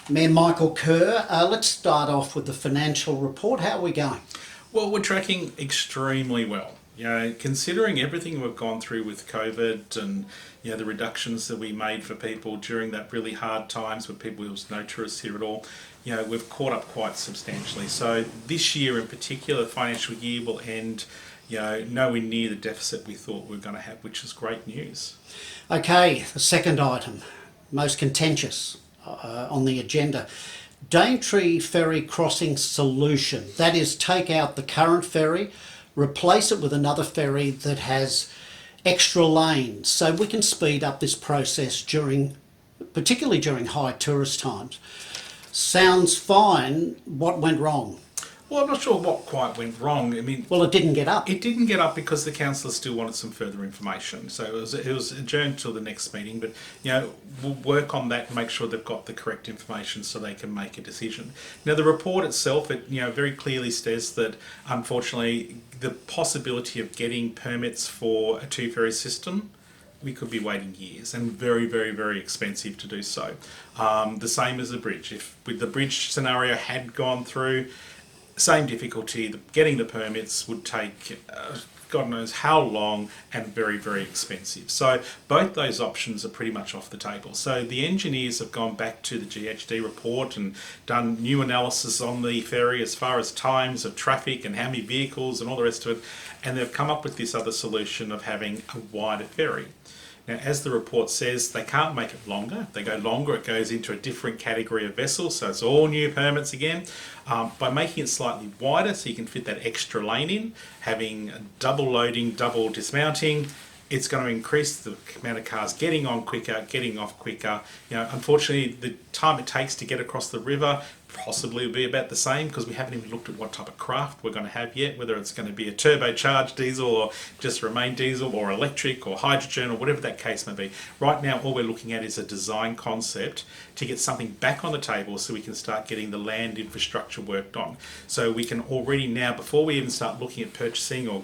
Mayor Michael Kerr, let's start off with the financial report. How are we going? Well, we're tracking extremely well. Considering everything we've gone through with COVID and the reductions that we made for people during that really hard times with people, there was no tourists here at all. We've caught up quite substantially. So this year in particular, the financial year will end nowhere near the deficit we thought we were going to have, which is great news. Okay, the second item, most contentious on the agenda. Daintree ferry crossing solution. That is, take out the current ferry, replace it with another ferry that has extra lanes so we can speed up this process particularly during high tourist times. Sounds fine. What went wrong? Well, I'm not sure what quite went wrong. Well, it didn't get up. It didn't get up because the councillor still wanted some further information. So it was adjourned till the next meeting. But we'll work on that and make sure they've got the correct information so they can make a decision. Now, the report itself, it very clearly says that unfortunately the possibility of getting permits for a two-ferry system, we could be waiting years and very, very, very expensive to do so. The same as the bridge. If with the bridge scenario had gone through, same difficulty, getting the permits would take God knows how long and very, very expensive. So both those options are pretty much off the table. So the engineers have gone back to the GHD report and done new analysis on the ferry as far as times of traffic and how many vehicles and all the rest of it, and they've come up with this other solution of having a wider ferry. Now, as the report says, they can't make it longer. If they go longer, it goes into a different category of vessel, so it's all new permits again. By making it slightly wider so you can fit that extra lane in, having double loading, double dismounting, it's going to increase the amount of cars getting on quicker, getting off quicker. Unfortunately, the time it takes to get across the river possibly will be about the same because we haven't even looked at what type of craft we're going to have yet, whether it's going to be a turbocharged diesel or just remain diesel or electric or hydrogen or whatever that case may be. Right now, all we're looking at is a design concept to get something back on the table so we can start getting the land infrastructure worked on. So we can already now, before we even start looking at purchasing or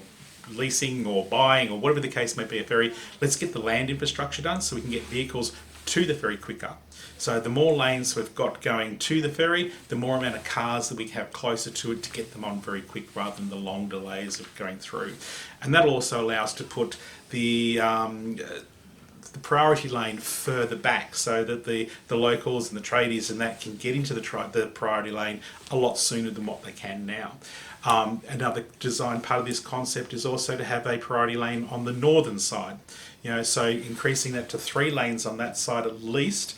leasing or buying or whatever the case may be a ferry, let's get the land infrastructure done so we can get vehicles to the ferry quicker. So the more lanes we've got going to the ferry, the more amount of cars that we have closer to it to get them on very quick rather than the long delays of going through. And that'll also allow us to put the priority lane further back so that the locals and the tradies and that can get into the priority lane a lot sooner than what they can now. Another design part of this concept is also to have a priority lane on the northern side. So increasing that to 3 lanes on that side at least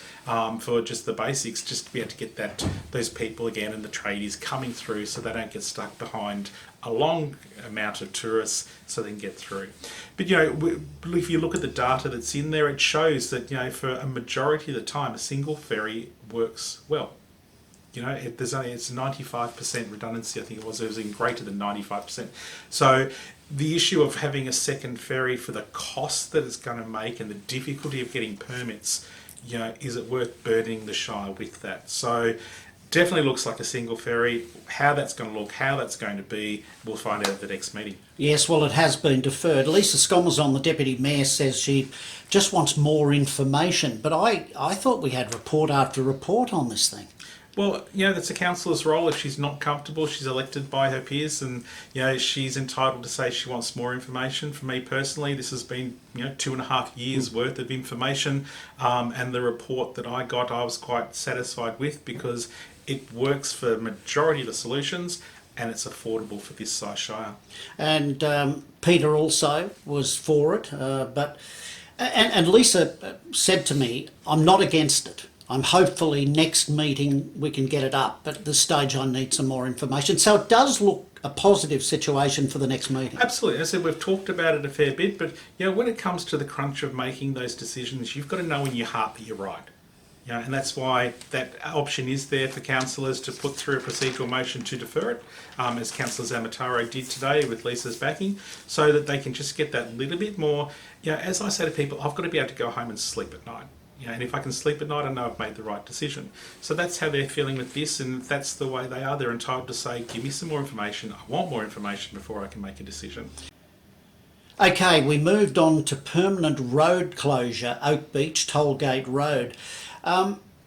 for just the basics, just to be able to get those people again and the tradies coming through so they don't get stuck behind a long amount of tourists so they can get through. But if you look at the data that's in there, it shows that for a majority of the time a single ferry works well. It's 95% redundancy, I think it was even greater than 95%. So the issue of having a second ferry for the cost that it's going to make and the difficulty of getting permits, is it worth burdening the Shire with that? So definitely looks like a single ferry. How that's going to look, how that's going to be, we'll find out at the next meeting. Yes, well, it has been deferred. Lisa Scommers, the Deputy Mayor, says she just wants more information. But I thought we had report after report on this thing. Well, that's a councillor's role. If she's not comfortable, she's elected by her peers and, she's entitled to say she wants more information. For me personally, this has been, 2.5 years worth of information. And the report that I got, I was quite satisfied with because it works for the majority of the solutions and it's affordable for this size Shire. And Peter also was for it. And Lisa said to me, I'm not against it. I'm hopefully next meeting we can get it up, but at this stage I need some more information. So it does look a positive situation for the next meeting. Absolutely. As I said, we've talked about it a fair bit, but when it comes to the crunch of making those decisions, you've got to know in your heart that you're right. And that's why that option is there for councillors to put through a procedural motion to defer it, as Councillor Zamataro did today with Lisa's backing, so that they can just get that little bit more. As I say to people, I've got to be able to go home and sleep at night. And if I can sleep at night, I know I've made the right decision. So that's how they're feeling with this, and that's the way they are. They're entitled to say, give me some more information. I want more information before I can make a decision. Okay, we moved on to permanent road closure, Oak Beach, Tollgate Road.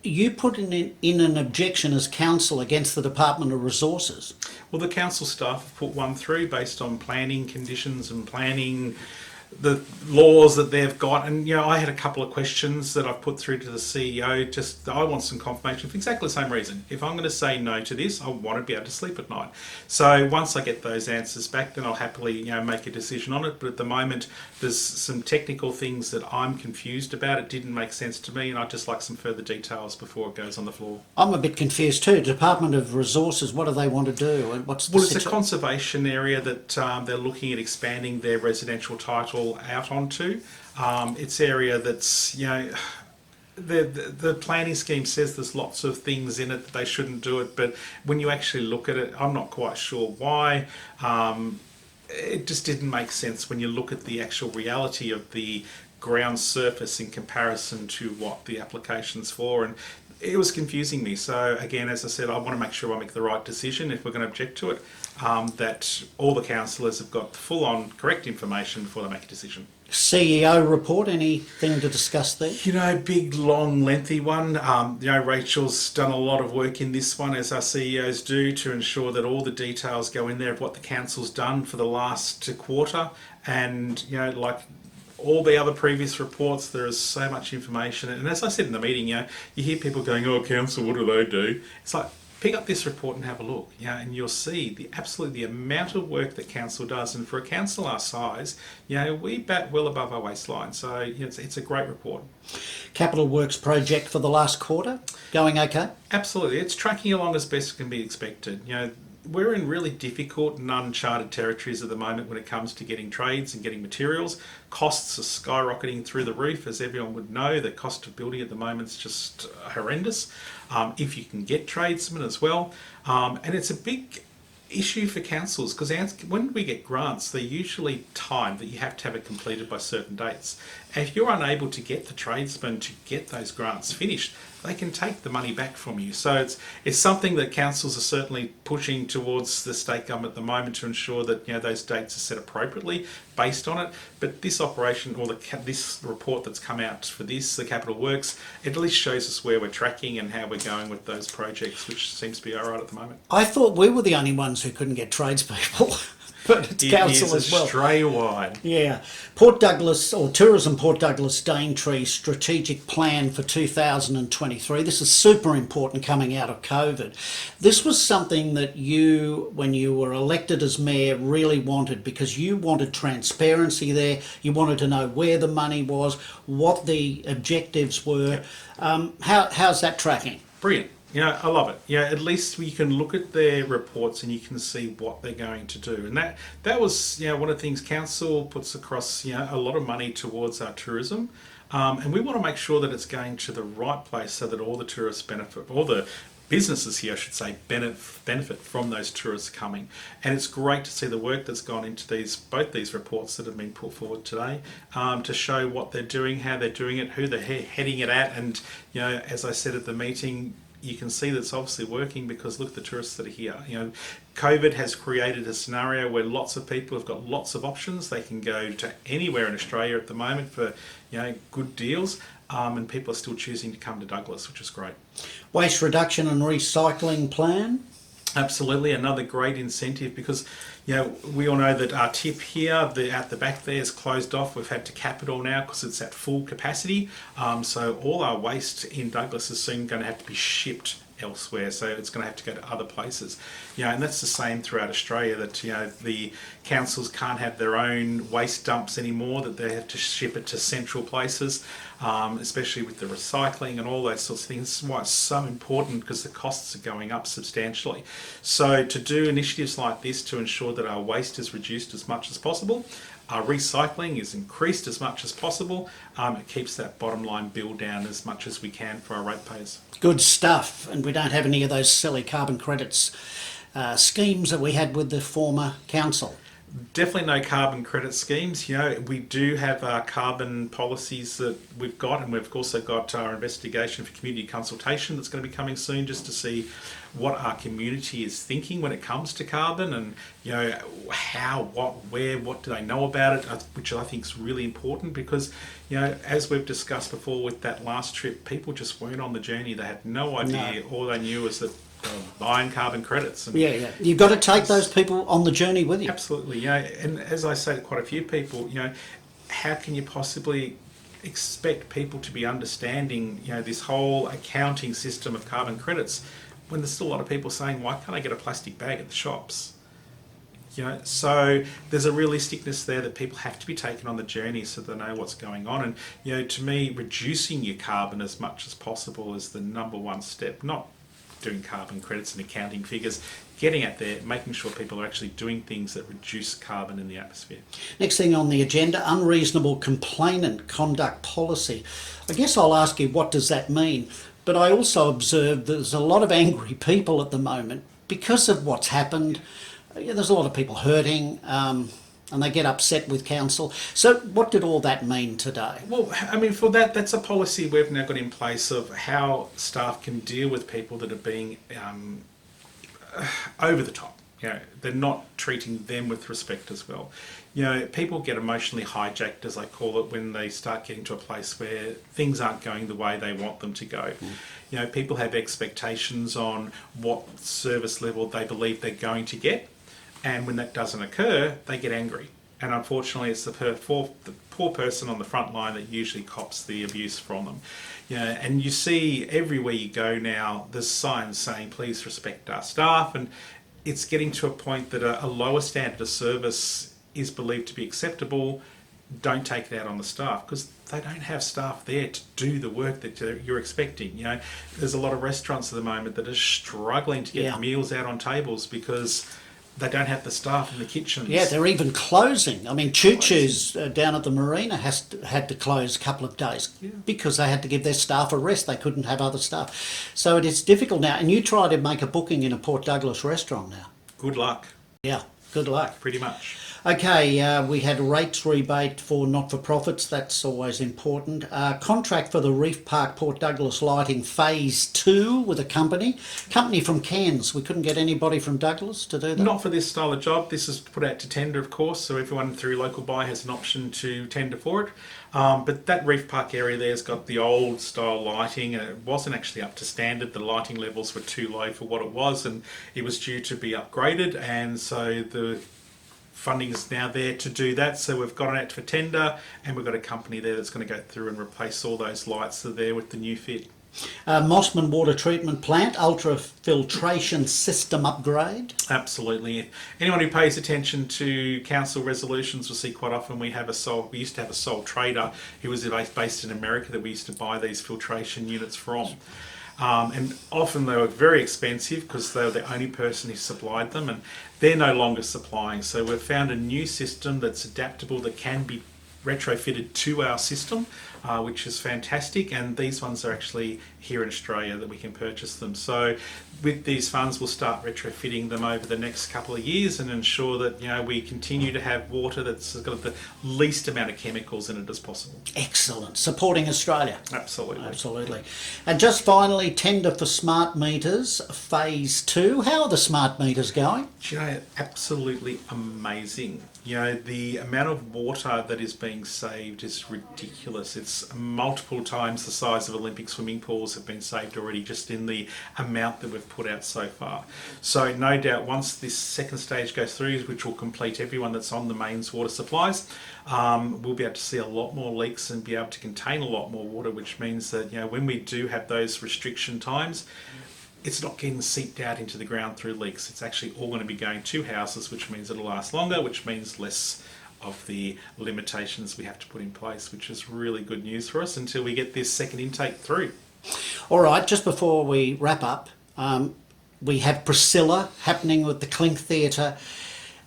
you put in an objection as council against the Department of Resources. Well, the council staff have put one through based on planning conditions and planning the laws that they've got, and I had a couple of questions that I've put through to the CEO. Just I want some confirmation for exactly the same reason. If I'm going to say no to this, I want to be able to sleep at night. So once I get those answers back, then I'll happily make a decision on it. But at the moment, there's some technical things that I'm confused about. It didn't make sense to me, and I'd just like some further details before it goes on the floor. I'm a bit confused too. Department of Resources, what do they want to do, and what's the Well, it's a conservation area that they're looking at expanding their residential title out onto. It's area that's, the planning scheme says there's lots of things in it that they shouldn't do it, but when you actually look at it, I'm not quite sure why. It just didn't make sense when you look at the actual reality of the ground surface in comparison to what the application's for, and it was confusing me. So again, as I said, I want to make sure I make the right decision if we're going to object to it, that all the councillors have got full on correct information before they make a decision. CEO report, anything to discuss there? Big, long, lengthy one. Rachel's done a lot of work in this one, as our CEOs do, to ensure that all the details go in there of what the council's done for the last quarter. And, like all the other previous reports, there is so much information. And as I said in the meeting, you hear people going, "Oh, council, what do they do?" It's like, pick up this report and have a look, and you'll see the amount of work that council does. And for a council our size, we bat well above our waistline. So it's a great report. Capital Works project for the last quarter, going okay? Absolutely, it's tracking along as best can be expected. We're in really difficult and uncharted territories at the moment when it comes to getting trades and getting materials. Costs are skyrocketing through the roof, as everyone would know. The cost of building at the moment is just horrendous. If you can get tradesmen as well. And it's a big issue for councils, because when we get grants, they're usually timed that you have to have it completed by certain dates. And if you're unable to get the tradesmen to get those grants finished, they can take the money back from you. So it's something that councils are certainly pushing towards the state government at the moment to ensure that those dates are set appropriately based on it. But this operation, or this report that's come out for this, the Capital Works, it at least shows us where we're tracking and how we're going with those projects, which seems to be all right at the moment. I thought we were the only ones who couldn't get tradespeople. But it's council as well. Australia-wide. Yeah. Port Douglas, or Tourism Port Douglas Daintree strategic plan for 2023. This is super important coming out of COVID. This was something that you, when you were elected as mayor, really wanted, because you wanted transparency there. You wanted to know where the money was, what the objectives were. How's that tracking? Brilliant. I love it. At least we can look at their reports and you can see what they're going to do. And that was, one of the things council puts across, a lot of money towards our tourism. And we want to make sure that it's going to the right place so that all the tourists benefit, all the businesses here, I should say, benefit from those tourists coming. And it's great to see the work that's gone into both these reports that have been put forward today, to show what they're doing, how they're doing it, who they're heading it at. And, as I said at the meeting, you can see that it's obviously working, because look at the tourists that are here. COVID has created a scenario where lots of people have got lots of options. They can go to anywhere in Australia at the moment for good deals, and people are still choosing to come to Douglas, which is great. Waste reduction and recycling plan? Absolutely, another great incentive, because we all know that our tip here, at the back there, is closed off. We've had to cap it all now because it's at full capacity. So all our waste in Douglas is soon going to have to be shipped elsewhere, so it's going to have to go to other places. And that's the same throughout Australia, that the councils can't have their own waste dumps anymore, that they have to ship it to central places, especially with the recycling and all those sorts of things. This is why it's so important, because the costs are going up substantially. So to do initiatives like this to ensure that our waste is reduced as much as possible, our recycling is increased as much as possible, it keeps that bottom line bill down as much as we can for our ratepayers. Good stuff, and we don't have any of those silly carbon credits schemes that we had with the former council. Definitely no carbon credit schemes. We do have our carbon policies that we've got, and we've also got our investigation for community consultation that's going to be coming soon, just to see what our community is thinking when it comes to carbon, and how, what, where, what do they know about it, which I think is really important, because as we've discussed before with that last trip, people just weren't on the journey. They had no idea. No. All they knew was that buying carbon credits. And Yeah. You've got to take those people on the journey with you. absolutely, and as I say to quite a few people, how can you possibly expect people to be understanding, this whole accounting system of carbon credits when there's still a lot of people saying, why can't I get a plastic bag at the shops? So there's a realisticness there that people have to be taken on the journey so they know what's going on. And, to me, reducing your carbon as much as possible is the number one step, not doing carbon credits and accounting figures, getting out there, making sure people are actually doing things that reduce carbon in the atmosphere. Next thing on the agenda, unreasonable complainant conduct policy. I guess I'll ask you, what does that mean? But I also observe there's a lot of angry people at the moment because of what's happened. There's a lot of people hurting, and they get upset with council. So what did all that mean today? Well, for that's a policy we've now got in place of how staff can deal with people that are being over the top. They're not treating them with respect as well. People get emotionally hijacked, as I call it, when they start getting to a place where things aren't going the way they want them to go. People have expectations on what service level they believe they're going to get, and when that doesn't occur, they get angry. And unfortunately, it's the poor person on the front line that usually cops the abuse from them. And you see everywhere you go now, there's signs saying, please respect our staff. And it's getting to a point that a lower standard of service is believed to be acceptable. Don't take it out on the staff, because they don't have staff there to do the work that you're expecting. There's a lot of restaurants at the moment that are struggling to get meals out on tables because they don't have the staff in the kitchens. Yeah, they're even closing. Choo Choo's down at the marina had to close a couple of days because they had to give their staff a rest. They couldn't have other staff. So it is difficult now. And you try to make a booking in a Port Douglas restaurant now. Good luck. Yeah, good luck. Pretty much. Okay, we had rates rebate for not-for-profits. That's always important. Contract for the Reef Park Port Douglas lighting Phase 2 with a company from Cairns. We couldn't get anybody from Douglas to do that? Not for this style of job. This is put out to tender, of course, so everyone through local buy has an option to tender for it. But that Reef Park area there has got the old style lighting, and it wasn't actually up to standard. The lighting levels were too low for what it was, and it was due to be upgraded, and so the funding is now there to do that. So we've got it out for tender, and we've got a company there that's going to go through and replace all those lights that are there with the new fit. Mossman Water Treatment Plant, ultrafiltration system upgrade. Absolutely. Anyone who pays attention to council resolutions will see quite often we used to have a sole trader who was based in America that we used to buy these filtration units from. And often they were very expensive because they were the only person who supplied them, and they're no longer supplying. So we've found a new system that's adaptable, that can be retrofitted to our system, which is fantastic, and these ones are actually here in Australia that we can purchase them. So with these funds, we'll start retrofitting them over the next couple of years and ensure that we continue to have water that's got the least amount of chemicals in it as possible. Excellent. Supporting Australia. Absolutely. And just finally, tender for smart meters, Phase 2. How are the smart meters going? Absolutely amazing. The amount of water that is being saved is ridiculous. It's multiple times the size of Olympic swimming pools have been saved already, just in the amount that we've put out so far. So no doubt once this second stage goes through, which will complete everyone that's on the mains water supplies, we'll be able to see a lot more leaks and be able to contain a lot more water, which means that when we do have those restriction times, it's not getting seeped out into the ground through leaks. It's actually all going to be going to houses, which means it'll last longer, which means less of the limitations we have to put in place, which is really good news for us until we get this second intake through. All right, just before we wrap up, we have Priscilla happening with the Clink Theatre.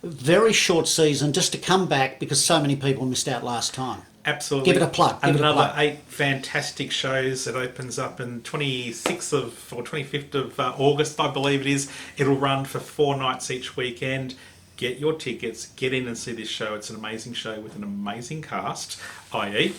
Very short season, just to come back because so many people missed out last time. Absolutely. Give it a plug. Another 8 fantastic shows that opens up in 25th of August, I believe it is. It'll run for 4 nights each weekend. get your tickets, get in and see this show. It's an amazing show with an amazing cast, i.e.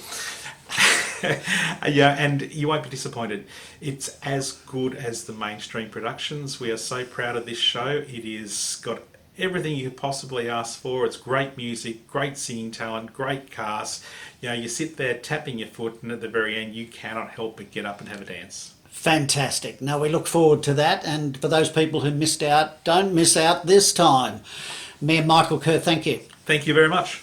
Yeah, and you won't be disappointed. It's as good as the mainstream productions. We are so proud of this show. It is got everything you could possibly ask for. It's great music, great singing talent, great cast. You know, you sit there tapping your foot, and at the very end, you cannot help but get up and have a dance. Fantastic. Now we look forward to that, and for those people who missed out, don't miss out this time. Mayor Michael Kerr, thank you. Thank you very much.